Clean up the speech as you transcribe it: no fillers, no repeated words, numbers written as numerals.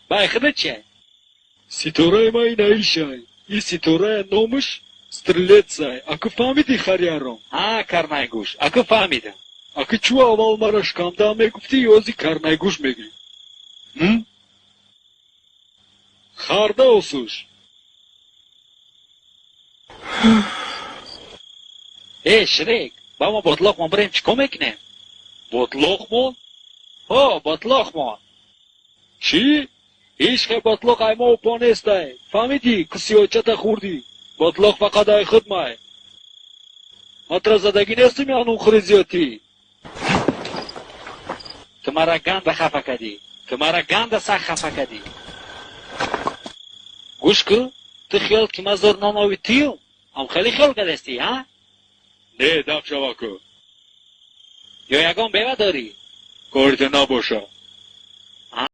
بای خودت چیه؟ ستاره ما این ایشه. این ستاره نامش سترلیتسای. اکو فهمیدی خریارم؟ کرنای گوش. اکو فهمیدم. اکو چو اول مرش کامدا میگفتی یوزی کرنای گوش میگی. خارده اوسوش. شریک با ما بطلاق ما بریم چیکار میکنیم؟ بطلاق ما؟ بطلاق ما. چی؟ هیچ که بطلاق ای ما پا نیسته. فهمیدی کسی اوچت خوردی. بطلاق فقط ای خود مای. مطرح زدگی نیستیم یا نون خریزیاتی. تو مرا گنده خفه کردی. تو مرا گنده سخت خفه کردی. گوش کن. تو خیال که مزار ناناوی تیم. هم خیلی خیال کردستی ها؟ نه دب شوا کن. یا یگان بیوه داری؟ کارت نباشه.